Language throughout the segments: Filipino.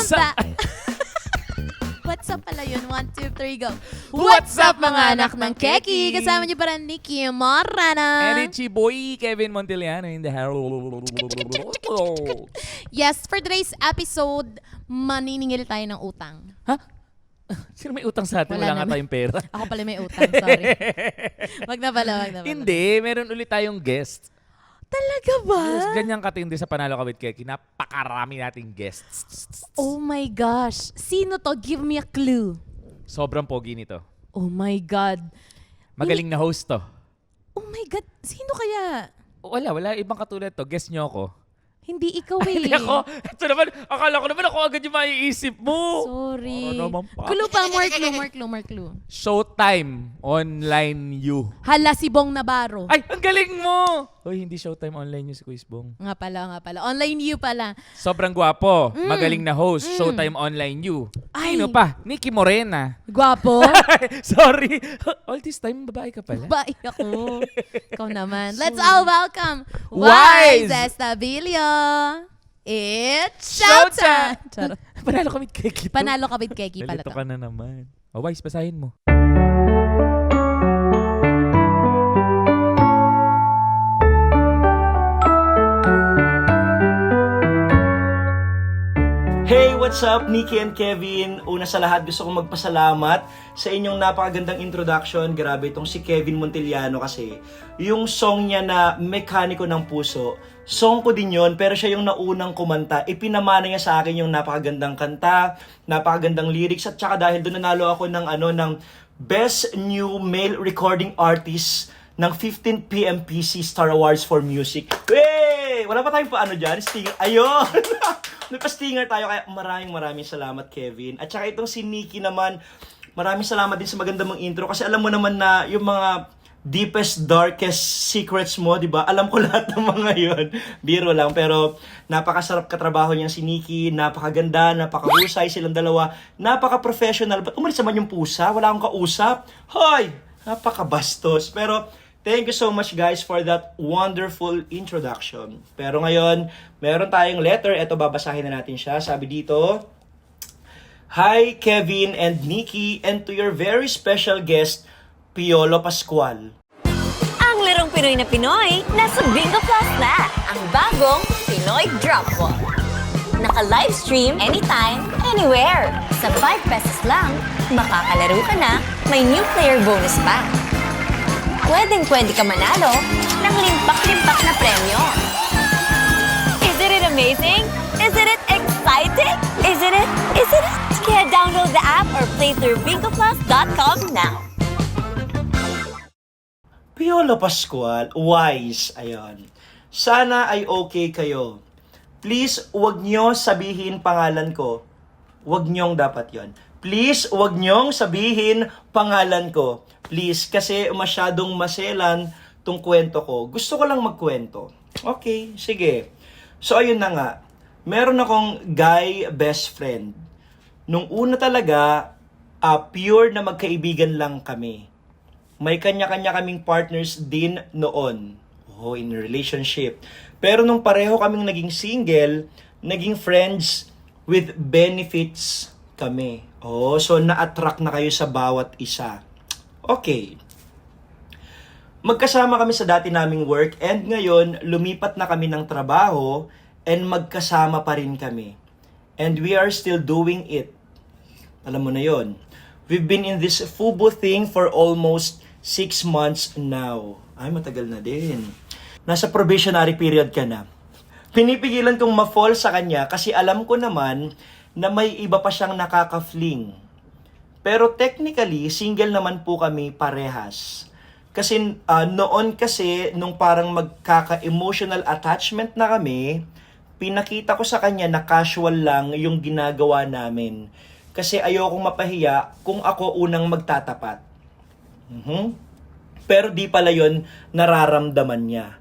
What's up? What's up pala yun? 1, 2, 3, go. What's up, mga anak ng Keki? Kasama niyo pa rin Nikki Morana. And Richie Boy, Kevin Montiliano in the house. Yes, for today's episode, maniningil tayo ng utang. Ha? Sino may utang sa atin? Wala Wala nga naman. tayong pera. Ako pala may utang, sorry. Wag na pala. Hindi, meron ulit tayong guest. Talaga ba? Yes, ganyan katindi sa Panalo Ka with Keki. Napakarami nating guests. Oh my gosh. Sino to? Give me a clue. Sobrang pogi nito. Oh my God. Magaling na host to. Oh my God. Sino kaya? Wala. Ibang katulad to. Guess nyo ako. Hindi ikaw eh. Hindi ako. Ito naman, akala ko naman ako agad yung maiisip mo. Sorry. Ano naman pa? Clue pa, more clue. Showtime Online You. Hala, si Bong Navarro. Ay, ang galing mo! Hoy, hindi Showtime Online You si Kuis Bong. Nga pala. Online you pala. Sobrang gwapo. Magaling na host. Showtime Online You. Ay. Sino pa? Nikki Morena. Gwapo. Sorry. All this time, babae ka pala. Babae ako. Ikaw naman. Let's all welcome Wise Wise Estabilio. It's Showtime! showtime! Charot. Panalo kami Keki to. Panalo ka with Keki pala Nalito to. ka na naman. O, Wise, basahin mo. Hey, what's up? Nikki and Kevin. Una sa lahat, gusto kong magpasalamat sa inyong napakagandang introduction. Grabe itong si Kevin Montiliano kasi yung song niya na Mekaniko ng Puso, song ko din yon, pero siya yung naunang kumanta. Ipinamana niya sa akin yung napakagandang kanta, napakagandang lyrics, at saka dahil doon nanalo ako ng Best New Male Recording Artist ng 15 PMPC Star Awards for Music. Hey! Wala pa tayong paano dyan? Stinger. Ayun! Nagpa-stinger tayo, kaya maraming salamat, Kevin. At saka itong si Nikki naman, maraming salamat din sa maganda mong intro kasi alam mo naman na yung mga deepest, darkest secrets mo, di ba? Alam ko lahat ng mga yun. Biro lang, pero napakasarap katrabaho niya si Nikki, napakaganda, napakahusay silang dalawa, napaka-professional. Ba't umalis naman yung pusa? Wala akong kausap? Hoy! Napakabastos. Pero thank you so much guys for that wonderful introduction. Pero ngayon, meron tayong letter. Ito, babasahin na natin siya. Sabi dito, Hi Kevin and Nikki, and to your very special guest, Piolo Pascual. Ang larong Pinoy na Pinoy, nasa Bingo Plus na! Ang bagong Pinoy Drop Ball. Naka-livestream anytime, anywhere. Sa 5 pesos lang, makakalaro ka na, may new player bonus pa. Pwedeng-pwede ka manalo ng limpak-limpak na premyo. Isn't it amazing? Isn't it exciting? Isn't it? Kaya download the app or play through bingoplus.com now. Piolo Pascual, Wise, ayun. Sana ay okay kayo. Please, wag nyo sabihin pangalan ko. Wag nyong dapat yon. Please, wag nyong sabihin pangalan ko. Please, kasi masyadong maselan tong kwento ko. Gusto ko lang magkwento. Okay, sige. So, ayun na nga. Meron akong guy best friend. Nung una talaga, pure na magkaibigan lang kami. May kanya-kanya kaming partners din noon. In a relationship. Pero nung pareho kaming naging single, naging friends with benefits kami. So na-attract na kayo sa bawat isa. Okay. Magkasama kami sa dati naming work and ngayon lumipat na kami ng trabaho and magkasama pa rin kami. And we are still doing it. Alam mo na yon. We've been in this FUBO thing for almost 6 months now. Ay, matagal na din. Nasa probationary period ka na. Pinipigilan kong ma-fall sa kanya kasi alam ko naman na may iba pa siyang nakaka-fling. Pero technically, single naman po kami parehas. Kasi noon kasi, nung parang magkaka-emotional attachment na kami, pinakita ko sa kanya na casual lang yung ginagawa namin. Kasi ayokong mapahiya kung ako unang magtatapat. Pero di pala yon nararamdaman niya.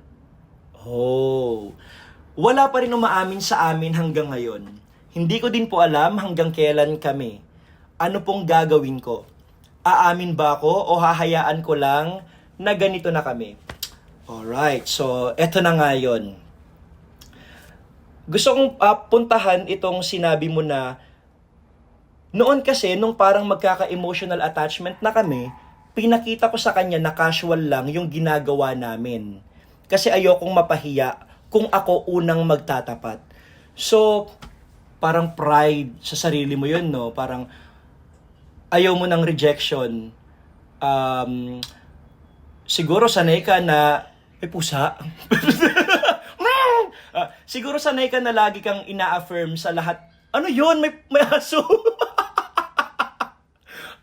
Wala pa rin umaamin sa amin hanggang ngayon. Hindi ko din po alam hanggang kailan kami. Ano pong gagawin ko? Aamin ba ako o hahayaan ko lang na ganito na kami? Alright, so eto na nga yun. Gusto kong puntahan itong sinabi mo na Noon kasi, nung parang magkaka-emotional attachment na kami, pinakita ko sa kanya na casual lang yung ginagawa namin. Kasi ayokong mapahiya kung ako unang magtatapat. So, parang pride sa sarili mo yun, no? Parang ayaw mo ng rejection. Siguro sanay ka na, may pusa. Siguro sanay ka na lagi kang ina-affirm sa lahat. Ano yun? May aso.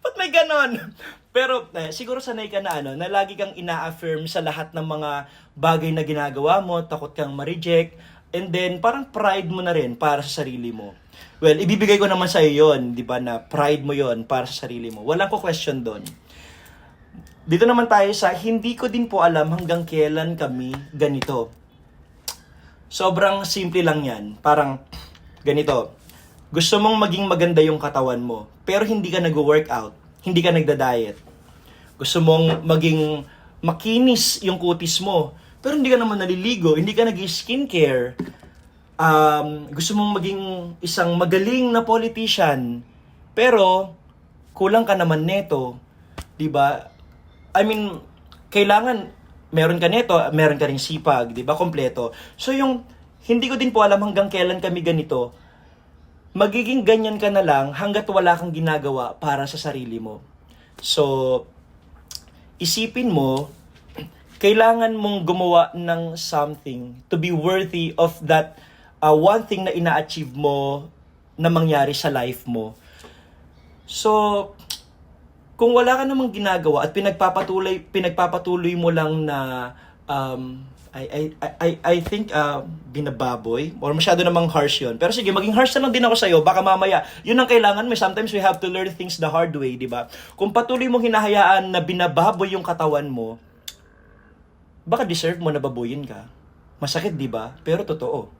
Ba't may ganon? Pero siguro sanay ka na na lagi kang ina-affirm sa lahat ng mga bagay na ginagawa mo, takot kang ma-reject, and then parang pride mo na rin para sa sarili mo. Well, ibibigay ko naman sa iyo yon, di ba, na pride mo yon para sa sarili mo. Walang ko question doon. Dito naman tayo sa hindi ko din po alam hanggang kailan kami ganito. Sobrang simple lang yan. Parang ganito. Gusto mong maging maganda yung katawan mo, pero hindi ka nag-workout, hindi ka nagda-diet. Gusto mong maging makinis yung kutis mo, pero hindi ka naman naliligo, hindi ka nag-skincare. Gusto mong maging isang magaling na politician, pero kulang ka naman neto. Diba? I mean, kailangan meron ka neto, meron ka ring sipag, diba? Kompleto. So yung hindi ko din po alam hanggang kailan kami ganito, magiging ganyan ka na lang hanggat wala kang ginagawa para sa sarili mo. So, isipin mo, kailangan mong gumawa ng something to be worthy of that one thing na ina-achieve mo na mangyari sa life mo. So, kung wala ka namang ginagawa at pinagpapatuloy mo lang na I think binababoy or masyado namang harsh yun. Pero sige, maging harsh na lang din ako sa'yo. Baka mamaya, yun ang kailangan mo. Sometimes we have to learn things the hard way, di ba? Kung patuloy mong hinahayaan na binababoy yung katawan mo, baka deserve mo na babuyin ka. Masakit, di ba? Pero totoo.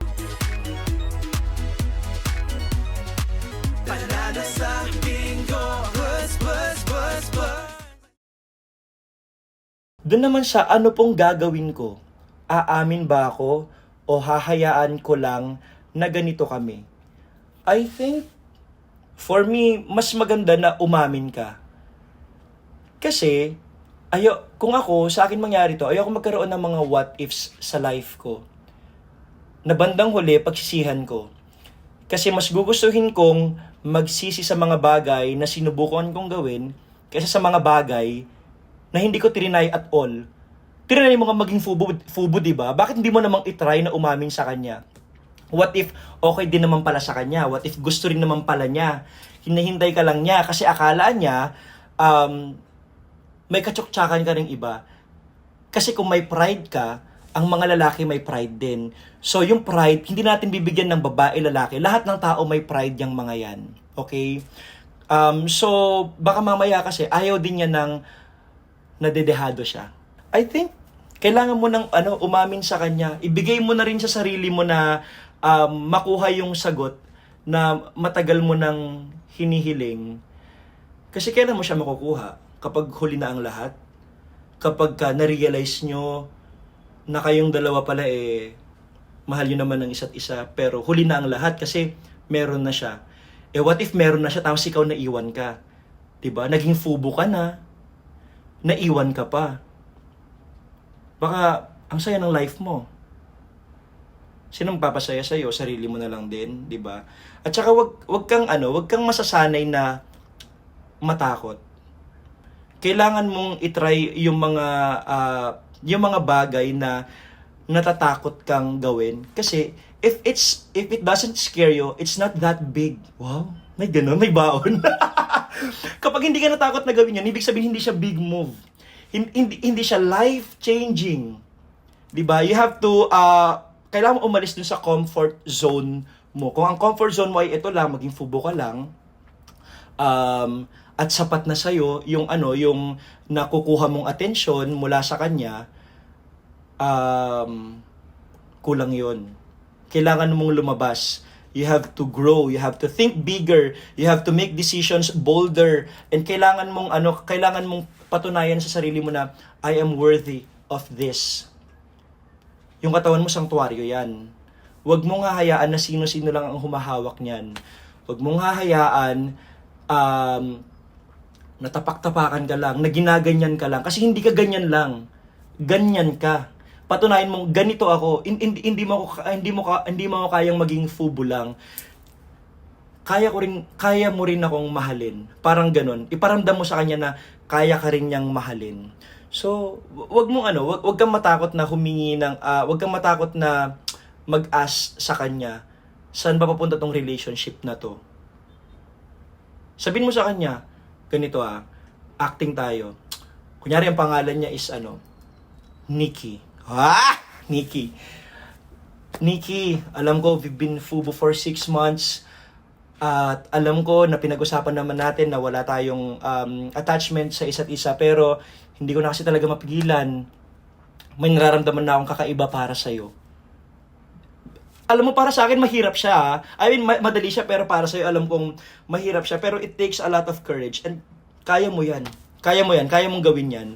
Doon naman sa ano pong gagawin ko? Aamin ba ako o hahayaan ko lang na ganito kami? I think, for me, mas maganda na umamin ka. Kasi, kung ako, sa akin mangyari to, ayoko magkaroon ng mga what ifs sa life ko. Na bandang huli, pagsisihan ko. Kasi mas gugustuhin kong magsisi sa mga bagay na sinubukan kong gawin kaysa sa mga bagay na hindi ko trinay at all. Trinay mo nga maging fubo, diba? Bakit hindi mo namang itry na umamin sa kanya? What if okay din naman pala sa kanya? What if gusto rin naman pala niya? Hinahintay ka lang niya kasi akala niya may katsok-tsakan ka ring iba. Kasi kung may pride ka, ang mga lalaki may pride din. So yung pride, hindi natin bibigyan ng babae, lalaki. Lahat ng tao may pride yung mga yan. Okay? So baka mamaya kasi ayaw din niya ng nadedehado siya. I think, kailangan mo nang umamin sa kanya. Ibigay mo na rin sa sarili mo na makuha yung sagot na matagal mo nang hinihiling. Kasi kailan mo siya makukuha? Kapag huli na ang lahat? Kapag na-realize nyo na kayong dalawa pala mahal nyo naman ng isa't isa, pero huli na ang lahat kasi meron na siya. What if meron na siya tapos ikaw naiwan ka? Diba? Naging fubo ka na. Naiwan ka pa. Baka ang saya ng life mo. Sinong papasaya sa iyo? Sarili mo na lang din, 'di ba? At saka wag kang masasanay na matakot. Kailangan mong i-try yung mga bagay na natatakot kang gawin kasi if it doesn't scare you, it's not that big. Wow, may ganun, may baon. Kapag hindi ka natakot na gawin yan, ibig sabihin hindi siya big move. Hindi siya life-changing. Diba? You have to, kailangan mo umalis dun sa comfort zone mo. Kung ang comfort zone mo ay ito lang, maging fubo ka lang, at sapat na sa'yo, yung nakukuha mong atensyon mula sa kanya, kulang yon. Kailangan mong lumabas. You have to grow, you have to think bigger, you have to make decisions bolder, and kailangan mong patunayan sa sarili mo na I am worthy of this. Yung katawan mo sanktuaryo yan. Huwag mong hahayaan na sino-sino lang ang humahawak niyan. Huwag mong hahayaan natapak-tapakan ka lang, na ginaganyan ka lang. Kasi hindi ka ganyan lang. Ganyan ka. Patunayan mong ganito ako. Hindi mo ako kayang maging fubo lang. Kaya mo rin akong mahalin. Parang ganun. Iparamdam mo sa kanya na kaya ka rin niyang mahalin. So, wag kang matakot na humingi ng wag kang matakot na mag-ask sa kanya, saan ba papunta tong relationship na to? Sabihin mo sa kanya, ganito acting tayo. Kunyari ang pangalan niya is Nikki. Nikki. Nikki, alam ko we've been fubo for 6 months. At alam ko na pinag-usapan naman natin na wala tayong attachment sa isa't isa, pero hindi ko na kasi talaga mapigilan. May nararamdaman na akong kakaiba para sa'yo. Alam mo, para sa akin, mahirap siya. I mean, madali siya, pero para sa'yo, alam kong mahirap siya. Pero it takes a lot of courage. And kaya mo yan. Kaya mong gawin yan.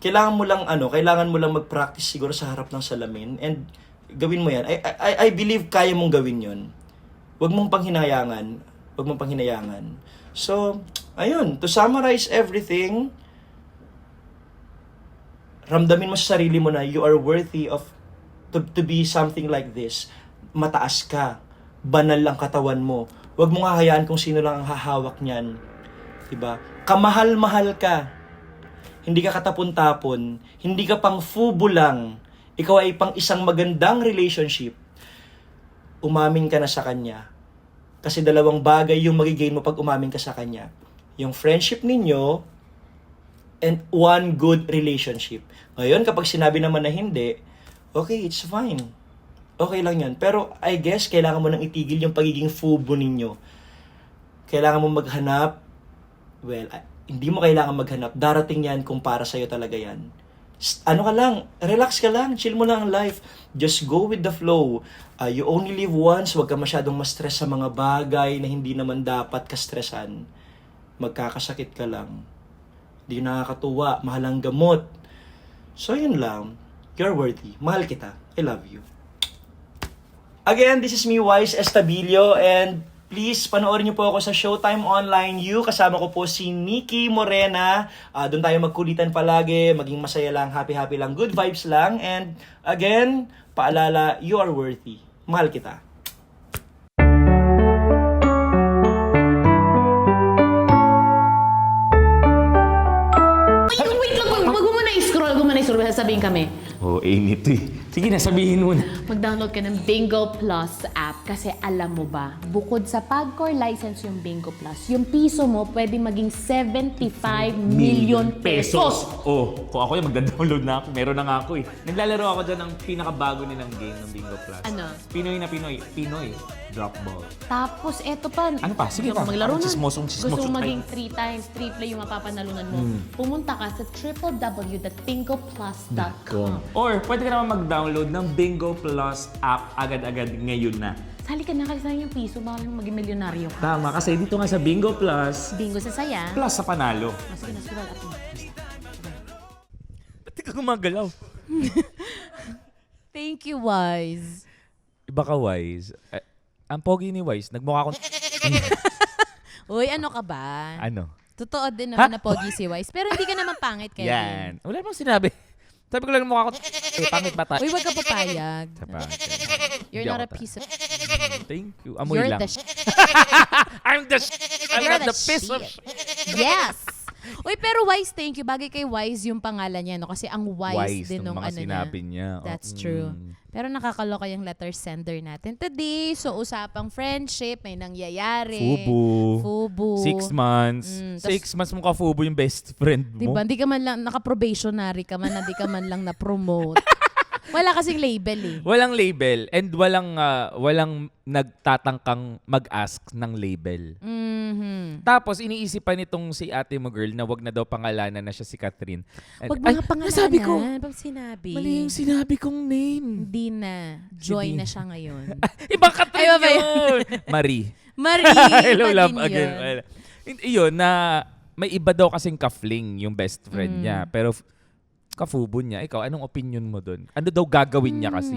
Kailangan mo lang mag-practice siguro sa harap ng salamin. And gawin mo yan. I believe kaya mong gawin yon. Huwag mong panghinayangan. So, ayun. To summarize everything, ramdamin mo sa sarili mo na you are worthy of to be something like this. Mataas ka. Banal lang katawan mo. Huwag mong hahayaan kung sino lang ang hahawak niyan. Diba? Kamahal-mahal ka. Hindi ka katapon-tapon. Hindi ka pang fubo lang. Ikaw ay pang isang magandang relationship. Umamin ka na sa kanya. Kasi dalawang bagay yung magigain mo pag umamin ka sa kanya. Yung friendship ninyo and one good relationship. Ngayon, kapag sinabi naman na hindi, okay, it's fine. Okay lang yan. Pero I guess, kailangan mo nang itigil yung pagiging fubo ninyo. Kailangan mo maghanap. Well, hindi mo kailangan maghanap. Darating yan kung para sa'yo talaga yan. Relax ka lang, chill mo lang ang life. Just go with the flow. You only live once, huwag ka masyadong ma-stress sa mga bagay na hindi naman dapat ka-stressan. Magkakasakit ka lang. Di nakakatuwa, mahal ang gamot. So yun lang, you're worthy. Mahal kita. I love you. Again, this is me, Wise Estabilio, and please, panoorin niyo po ako sa Showtime Online U. Kasama ko po si Nikki Morena. Doon tayo magkulitan palagi, maging masaya lang, happy-happy lang, good vibes lang. And again, paalala, you are worthy. Mahal kita. Ay, wait lang. Wag mo muna i-scroll. Sasabihin kami. Oh, init eh. Sige na, sabihin mo na. Mag-download ka ng Bingo Plus app kasi alam mo ba, bukod sa PAGCOR license yung Bingo Plus, yung piso mo pwede maging 75 million pesos. Oh, kung ako yung magda-download na ako, meron na nga ako eh. Naglalaro ako dyan ng pinakabago nilang game ng Bingo Plus. Ano? Pinoy na Pinoy. Pinoy. Drop ball. Tapos eto pa. Ano pa? Sige gusto pa. mo maglaro na. Chismosong. Gusto mo maging 3 times, triple yung mapapanalunan mo. Pumunta ka sa www.bingoplus.com. Or pwede ka naman mag-download ng Bingo Plus app agad-agad ngayon na. Sali ka na kasi sayang yung piso, baka maging milyonaryo ka. Tama, kasi dito nga sa Bingo Plus, Bingo sa saya. plus sa panalo. Sige na, scroll up mo. Ba't ka gumagalaw? Thank you, Wise. Iba ka, Wise. Ang pogi ni Wise, nagmukha akong... Uy, ano ka ba? Ano? Totoo din naman na pogi si Wise. Pero hindi ka naman pangit, Kevin. Yan. Wala namang sinabi. Sabi ko lang mukha ko, pangit ba tayo? Uy, wag ka papayag. You're Hindi not a ako ta- piece of... Thank you. Amoy You're lang. the I'm the You're the piece of Yes! Uy, pero Wise, thank you. Bagay kay Wise yung pangalan niya, no? Kasi ang wise din nung mga ano sinabi niya. niya. That's true. Pero nakakaloka yung letter sender natin today. So, usapang friendship, may nangyayari. Fubu. 6 months. Tas- 6 months mo ka fubo yung best friend mo. Diba? Hindi ka man lang, naka-probationary ka man, hindi ka man lang na-promote. Wala kasing label eh. Walang label and walang nagtatangkang mag-ask ng label. Mhm. Tapos iniisipan nitong si ate mo girl na wag na daw pangalanan na siya si Catherine. And- Huwag mga Ay, pangalanan. nasabi ko. Pag sinabi. Mali yung sinabi kong name. Hindi na. Joy Hindi. na siya ngayon. Ibang Catherine Ay, ba yun. Marie. Marie, Hello, iba love din again. yun. Iyon na may iba daw kasing ka-fling yung best friend niya. Pero kafubo niya. Ikaw, anong opinion mo dun? Ano daw gagawin niya kasi?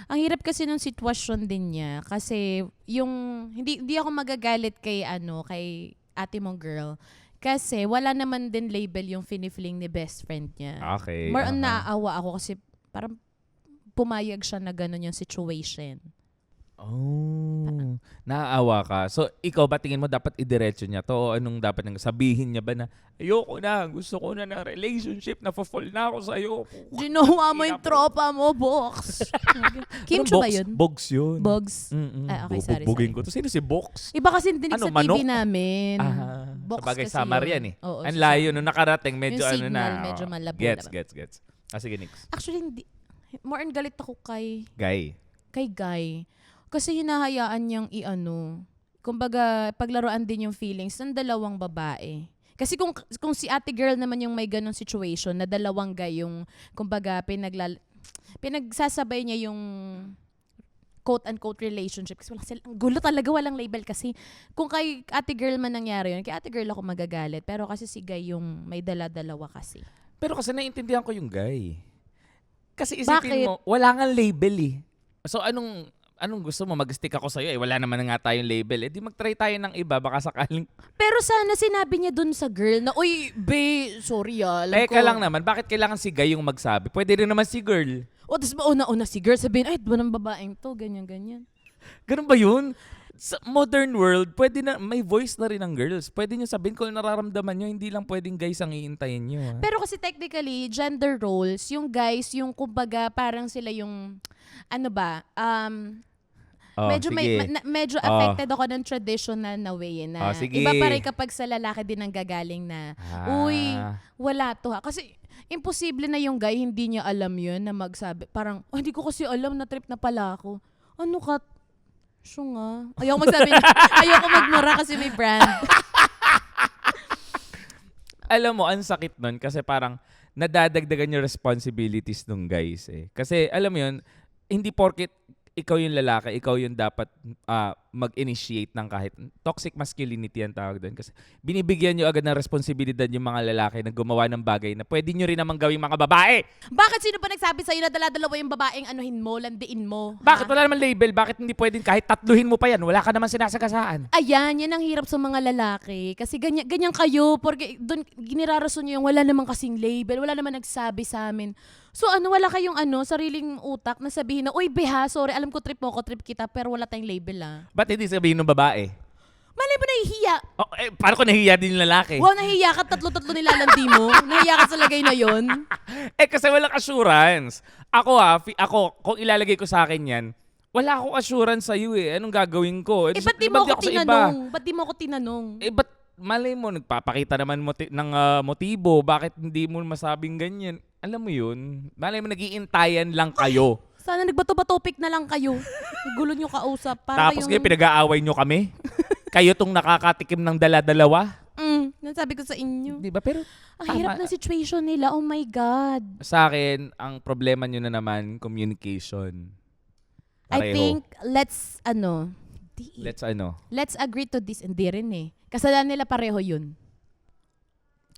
Ang hirap kasi ng sitwasyon din niya kasi yung hindi ako magagalit kay kay ate mong girl kasi wala naman din label yung finifling ni best friend niya. Okay. More on naaawa ako kasi parang pumayag siya na gano'n yung situation. Oh, naaawa ka. So, ikaw ba tingin mo dapat idiretso niya to? O anong dapat niyang sabihin niya ba na, ayoko na, gusto ko na ng relationship, na-fall na ako sa'yo. Ginawa mo yung tropa mo, Box. Kimchi ba yun? Bogs yun. Bogs? Mm-mm. Okay, sorry. Bubugin ko to. Sino si Box? Iba kasi dinig Ano, sa TV manok? namin. Sa bagay kasi Samar yun. yan eh. Oo, Ang sa layo Samar. nung nakarating, medyo Yung ano signal, na. medyo malabo Gets. Sige, Nix. Actually, hindi. More on galit ako kay Guy. Guy. Kasi hinahayaan niyang kumbaga, paglaruan din yung feelings ng dalawang babae. Kasi kung si ate girl naman yung may ganong situation na dalawang guy yung, kumbaga, pinagsasabay niya yung quote-unquote relationship. Kasi ang gulo talaga, walang label kasi. Kung kay ate girl man nangyari yun, kay ate girl ako magagalit. Pero kasi si guy yung may dala-dalawa kasi. Pero kasi naiintindihan ko yung guy. Kasi Bakit? isipin mo, wala nga label eh. So anong gusto mo? Mag-stick ako sa'yo eh. Wala naman na nga tayong label. Eh di mag-try tayo ng iba. Baka sakaling... Pero sana sinabi niya dun sa girl na, uy, sorry alam ko. Teka lang naman. Bakit kailangan si guy yung magsabi? Pwede rin naman si girl. O, tapos mauna-una si girl sabihin, ay, ba ng babaeng to, ganyan-ganyan. Ganun ba yun? Sa modern world, pwede na, may voice na rin ng girls. Pwede nyo sabihin kung nararamdaman nyo, hindi lang pwedeng guys ang iintayin nyo. Ha? Pero kasi technically, gender roles, yung guys, yung kumbaga, parang sila yung, medyo sige. medyo affected ako ng traditional na way na Sige. iba pa rin kapag sa lalaki din ang gagaling na uy, wala to ha. Kasi imposible na yung guy hindi niya alam yun na magsabi. Parang, hindi ko kasi alam na trip na pala ako. Ano ka? Siya nga. Ayoko magsabi na, ayoko magmura kasi may brand. Alam mo, ang sakit nun kasi parang nadadagdagan yung responsibilities ng guys eh. Kasi alam mo yun, hindi porket ikaw yung lalaki, ikaw yung dapat mag-initiate ng kahit toxic masculinity ang tawag doon. Kasi binibigyan nyo agad ng responsibilidad yung mga lalaki na gumawa ng bagay na pwede nyo rin naman gawing mga babae. Bakit sino pa nagsabi sa'yo na dala-dalawa yung babaeng anuhin mo, landiin mo? Bakit wala naman label? Bakit hindi pwedeng kahit tatluhin mo pa yan? Wala ka naman sinasagasaan. Ayan, yan ang hirap sa mga lalaki. Kasi ganyan kayo. Porque doon ginirarason nyo yung wala namang kasing label, wala namang nagsabi sa amin. So wala kayong sariling utak na sabihin na, uy beha, sorry, alam ko trip mo ko, trip kita, pero wala tayong label Ba't hindi sabihin ng babae? Malay mo nahihiya. Oh, paano ko nahihiya din yung lalaki? Wow, nahihiya ka, tatlo-tatlo nilalandi mo. Nahihiya ka sa lagay na yon. Kasi walang assurance. Ako, kung ilalagay ko sa akin yan, wala akong assurance sa'yo eh. Anong gagawin ko? Ba't di mo ako tinanong? Ba't di mo ako tinanong? Ba't malay mo, nagpapakita naman ng motibo, bakit hindi mo masabing ganyan? Alam mo yun, malay mo nag-iintayan lang kayo. Sana nagbato-batopik na lang kayo. Gulo nyo kausap. Para Tapos kayo pinag-aaway nyo kami? Kayo tong nakakatikim ng dala-dalawa? Nasabi ko sa inyo. Di ba? Pero Ang hirap ng situation nila. Oh my God. sa akin, ang problema nyo na naman, communication. I think, let's Let's agree to this. Hindi rin eh. Kasalanan nila pareho yun.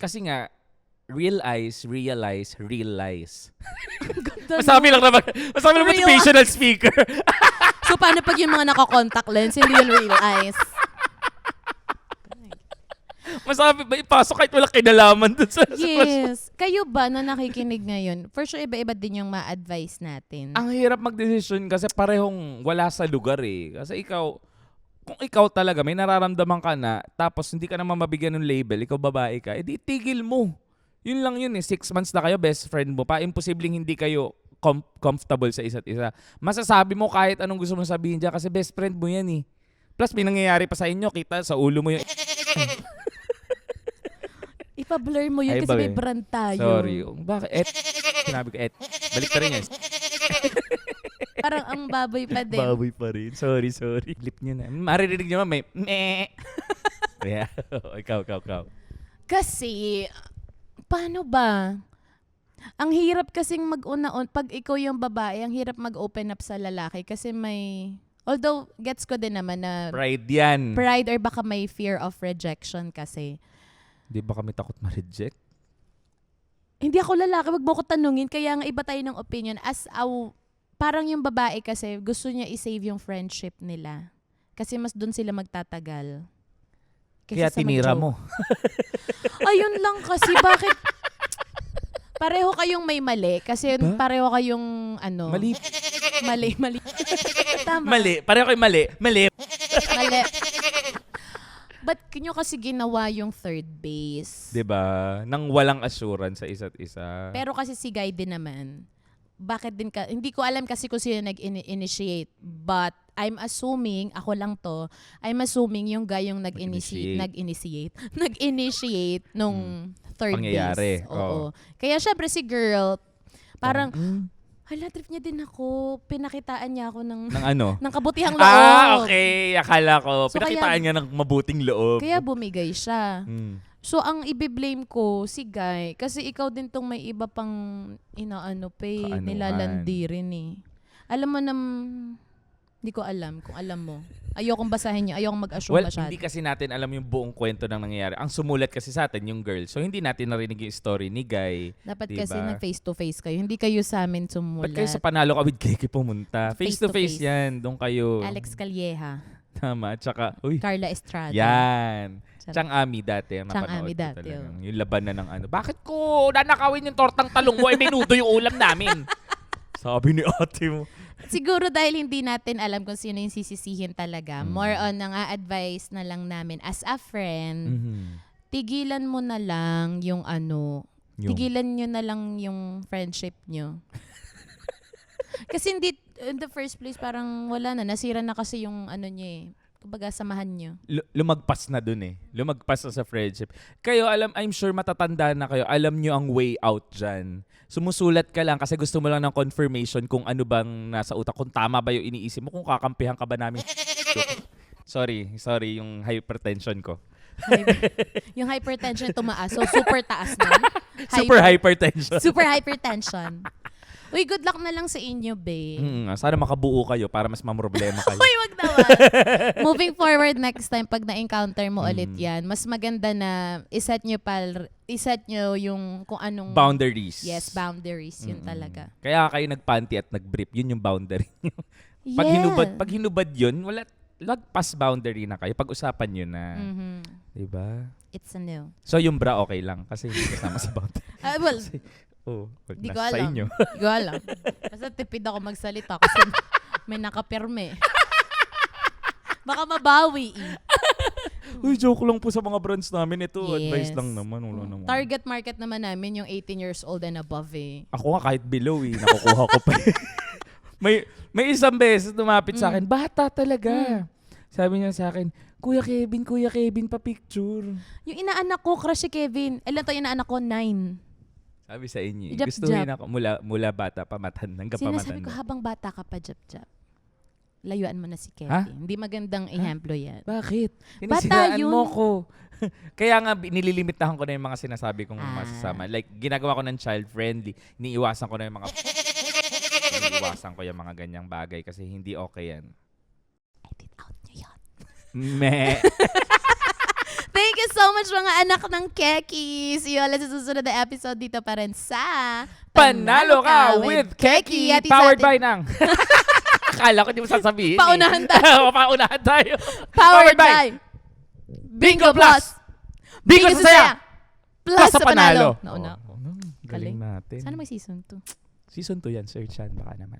Kasi nga, realize, realize. Ganda, Masabi lang naman, motivational speaker. So, paano pag yung mga naka-contact lens, hindi yun realize? Masabi ba, ipasok kahit walang kinalaman dun sa Yes. Kayo ba na nakikinig ngayon? For sure, iba-iba din yung ma-advise natin. Ang hirap mag-decision kasi parehong wala sa lugar eh. Kasi kung ikaw talaga may nararamdaman ka na, tapos hindi ka naman mabigyan ng label, ikaw babae ka, edi tigil mo. Yun lang yun eh. 6 months na kayo, best friend mo pa. Imposibleng hindi kayo comfortable sa isa't isa. Masasabi mo kahit anong gusto mong sabihin dyan kasi best friend mo yan eh. Plus, may nangyayari pa sa inyo. Kita sa ulo mo yung... Ipa-blur mo yun Ay, kasi ba, may eh. brand tayo. Sorry. Bakit? Sinabi ko, balik pa rin yan. Parang ang baboy pa din. Baboy pa rin. Sorry. Lip nyo na. Maririnig nyo may meh. Yeah. Ikaw. Kasi, paano ba? Ang hirap kasing mag-una-on. Pag ikaw yung babae, ang hirap mag-open up sa lalaki kasi may... Although, gets ko din naman na Pride yan. pride or baka may fear of rejection kasi. Di ba kami takot ma-reject? Hindi ako lalaki, wag mo ko tanungin. Kaya nga iba tayo ng opinion. parang yung babae kasi gusto niya i-save yung friendship nila. Kasi mas doon sila magtatagal. Kaya Kaysa sa tinira mag-joke. mo. Ayun lang kasi, bakit? Pareho kayong may mali. Kasi Ba? pareho kayong, Mali. Mali. Tama. Mali. Pareho kayo mali. Mali. Mali. Ba't nyo kasi ginawa yung third base? 'Di ba? Nang walang assurance sa isa't isa. Pero kasi si Guy din naman, bakit din ka, hindi ko alam kasi kung sino nag-initiate, but I'm assuming, ako lang to, I'm assuming yung guy yung nag-initiate nung third Pangyayari. base. Oo. Kaya syempre si girl, parang, Mm. hala, trip niya din ako, pinakitaan niya ako ng, Ng ano? ng kabutihang loob. Okay. Akala ko. So, Pinakitaan niya ng mabuting loob. Kaya bumigay siya. Mm. So, ang ibiblame ko, si Guy, kasi ikaw din tong may iba pang Kaanuhan. nilalandi rin eh. Alam mo hindi ko alam kung alam mo. Ayokong basahin niya, ayokong mag-assume Well, masyado. hindi kasi natin alam yung buong kwento ng nangyayari. Ang sumulat kasi sa atin yung girl. So, hindi natin narinig yung story ni Guy. Dapat diba? kasi nag-face-to-face kayo. Hindi kayo sa amin sumulat. Ba't kayo sa Panalo Ka with Keke pumunta? Face-to-face. Face-to-face yan. Doon kayo. Alex Calleja, Tama. Tsaka, uy. Carla Estrada. Yan. Charot. Chang Ami dati. Ang Chang napanood Ami ko dati, talagang. oh. Yung laban na ng ano. Bakit ko nanakawin yung tortang talong mo? Minuto yung ulam namin. Sabi ni ate mo. Siguro dahil hindi natin alam kung sino yung sisisihin talaga. Mm. More on, advice na lang namin as a friend, Mhm. tigilan mo na lang yung tigilan nyo na lang yung friendship nyo. Kasi hindi, in the first place, parang wala na. Nasira na kasi yung niya eh. Kumbaga, samahan nyo. Lumagpas na dun eh. Lumagpas na sa friendship. Kayo, I'm sure matatanda na kayo. Alam nyo ang way out dyan. Sumusulat ka lang kasi gusto mo lang ng confirmation kung ano bang nasa utak. Kung tama ba yung iniisip mo. Kung kakampihan ka ba namin. Sorry, yung hypertension ko. Yung hypertension tumaas. So, super taas na. Super hypertension. Super hypertension. Uy, good luck na lang sa inyo, babe. Sana makabuo kayo para mas mamroblema kayo. Uy, wag naman. Moving forward next time, pag na-encounter mo ulit yan, mas maganda na iset nyo yung kung anong... Boundaries. Yes, boundaries. Yun talaga. Kaya kayo nagpanty at nag-brief. Yun yung boundary. Pag hinubad yun, lagpas boundary na kayo. Pag-usapan nyo na. Mhm. Diba? It's a no. So yung bra okay lang kasi hindi kasama sa boundary. Well, Hindi di ko sa alam. inyo. Di ko alam. Basta tipid ako magsalita kasi may nakapirme. Baka mabawi eh. Uy, joke lang po sa mga brands namin. Ito, Yes. advice lang naman. Wala naman. Target market naman namin yung 18 years old and above eh. Ako nga kahit below nakukuha ko pa. may isang beses lumapit sa akin, bata talaga. Sabi niya sa akin, Kuya Kevin, pa-picture. Yung inaanak ko, crush si Kevin. Ilan to yung inaanak ko? 9. Sabi sa inyo, Jap, gustuhin jap. ako mula bata pa hanggang Sinasabi ko, pamatanda. habang bata ka pa, Jap. Layuan mo na si Kevin. Ha? Hindi magandang ehemplo yan. Bakit? Bata Sinisiraan yun. mo ko. Kaya nga, nililimitahan ko na yung mga sinasabi kong Ah. masasama. Like, ginagawa ko ng child-friendly. Iniiwasan ko na yung mga... Iniiwasan ko yung mga ganyang bagay kasi hindi okay yan. Edit out nyo yan. Meh. Thank you so much mga anak ng Keki. See you ulit sa susunod na episode dito pa rin sa Panalo Ka with Keki! At Powered isa by ng... Akala ko di mo sasabihin. Paunahan tayo. Paunahan tayo. Powered by Bingo Plus. Bingo sa saya. Plus sa panalo. Nauna. Galing natin. Sana may season 2. Season 2 yan, search yan. Baka naman.